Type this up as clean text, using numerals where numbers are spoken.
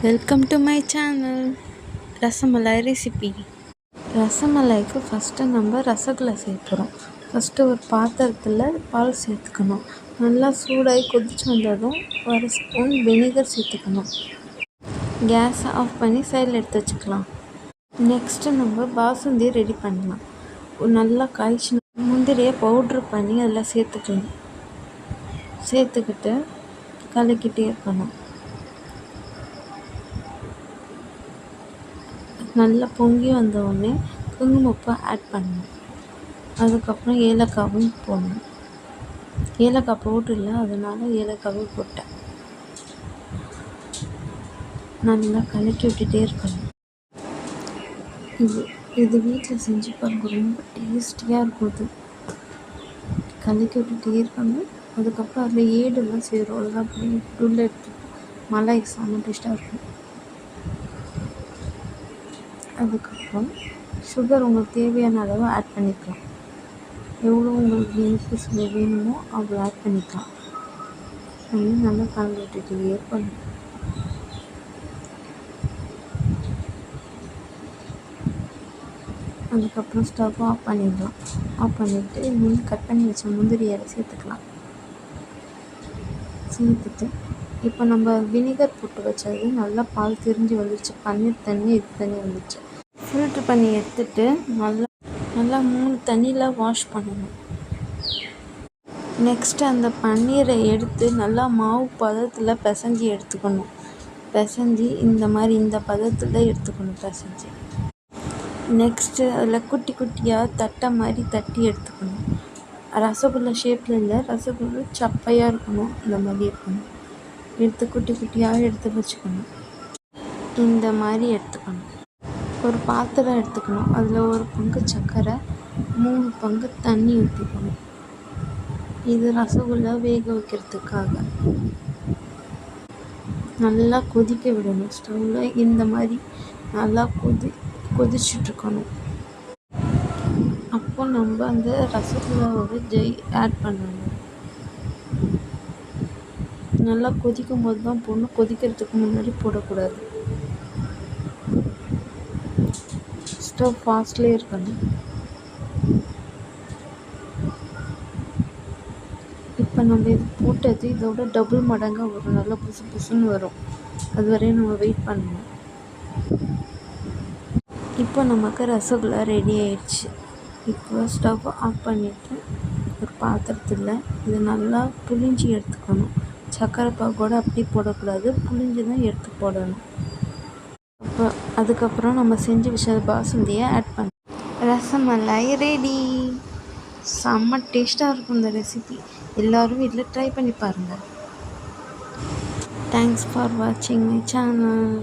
Welcome to my channel. Rasmalai recipe. ரசமலாய்க்கு first நம்ம ரசகுல்லா சேர்க்குறோம். ஃபஸ்ட்டு ஒரு பாத்திரத்தில் பால் சேர்த்துக்கணும். நல்லா சூடாகி கொதிச்சு வந்ததும் ஒரு ஸ்பூன் வினிகர் சேர்த்துக்கணும். கேஸை ஆஃப் பண்ணி சைடில் எடுத்து வச்சுக்கலாம். நெக்ஸ்ட்டு நம்ம பாசுந்தி ரெடி பண்ணலாம். நல்லா காய்ச்சி முந்திரியை பவுட்ரு பண்ணி அதில் சேர்த்துக்கிட்டு கலக்கிட்டே இருக்கணும். நல்லா பொங்கி வந்தவுடனே குங்குமப்பூ ஆட் பண்ணணும். அதுக்கப்புறம் ஏலக்காவும் போடணும். ஏலக்காய் போடல, அதனால் ஏலக்காவும் போட்டேன். நல்லா கலக்கி விட்டுட்டே இருக்கணும். இது வீட்டில் செஞ்சு பாருங்க, ரொம்ப டேஸ்டியாக இருக்கும். இது கலக்கி விட்டுட்டே இருக்கணும். அதுக்கப்புறம் அதில் ஏடுலாம் சேரும், அதெல்லாம் அப்படி உள்ள எடுத்து மலாய் செம்ம டேஸ்ட்டாக இருக்கும். அதுக்கப்புறம் சுகர் உங்களுக்கு தேவையான அளவு ஆட் பண்ணிக்கலாம். எவ்வளோ உங்களுக்கு இனிப்பு வேணுமோ அவ்வளோ ஆட் பண்ணிக்கலாம். நல்லா கலந்து விட்டுட்டே இருக்கணும். அதுக்கப்புறம் ஸ்டவ் ஆஃப் பண்ணிடலாம். ஆஃப் பண்ணிவிட்டு கட் பண்ணி வச்ச முந்திரியை சேர்த்துக்கலாம். சேர்த்துட்டு இப்போ நம்ம வினிகர் போட்டு வச்சது நல்லா பால் திரிஞ்சு வந்துடுச்சு. பன்னீர் தண்ணி இது தண்ணி வந்துடுச்சு. ஃபில்ட்ரு பண்ணி எடுத்துட்டு நல்லா 3 தண்ணியில் வாஷ் பண்ணணும். நெக்ஸ்ட்டு அந்த பன்னீரை எடுத்து நல்லா மாவு பதத்தில் பிசைஞ்சி எடுத்துக்கணும். பிசைஞ்சி இந்த பதத்தில் எடுத்துக்கணும் பிசைஞ்சி. நெக்ஸ்ட்டு அதில் குட்டி குட்டியாக தட்டை மாதிரி தட்டி எடுத்துக்கணும். ரசகுல்லா ஷேப்பில் இல்லை, ரசகுல்லா சப்பையாக இருக்கணும். இந்த மாதிரி இருக்கணும். எடுத்து குட்டி குட்டியாக எடுத்து வச்சுக்கணும். இந்த மாதிரி எடுத்துக்கணும். ஒரு பாத்திரம் எடுத்துக்கணும். அதில் 1 பங்கு சர்க்கரை, 3 பங்கு தண்ணி ஊற்றிக்கணும். இது ரசகுல்லா வேக வைக்கிறதுக்காக. நல்லா கொதிக்க விடணும். ஸ்டவ்வில் இந்த மாதிரி நல்லா கொதிச்சுட்ருக்கணும். அப்போ நம்ம அந்த ரசகுல்லாவோட ஆட் பண்ணணும். நல்லா கொதிக்கும் போது தான் போடணும், கொதிக்கிறதுக்கு முன்னாடி போடக்கூடாது. ஸ்டவ் ஃபாஸ்ட்லேயே இருக்கணும். இப்போ நம்ம இது போட்டது இதோட டபுள் மடங்காக வரும். நல்லா புசு புசுன்னு வரும். அது வரையும் நம்ம வெயிட் பண்ணணும். இப்போ நமக்கு ரசகுல்லா ரெடி ஆயிடுச்சு. இப்போ ஸ்டவ் ஆஃப் பண்ணிவிட்டு ஒரு பாத்திரத்தில் இது நல்லா புளிஞ்சி எடுத்துக்கணும். சர்க்கரை பாகு கூட அப்படி போடக்கூடாது, புளிஞ்சு தான் எடுத்து போடணும். அதுக்கப்புறம் நம்ம செஞ்சு வச்ச பாசுந்தியை ஆட் பண்ணணும். ரசமலாய் ரெடி. செம்ம டேஸ்ட்டாக இருக்கும் இந்த ரெசிபி. எல்லோரும் வீட்டில் ட்ரை பண்ணி பாருங்கள். தேங்க்ஸ் ஃபார் வாட்சிங் மை சேனல்.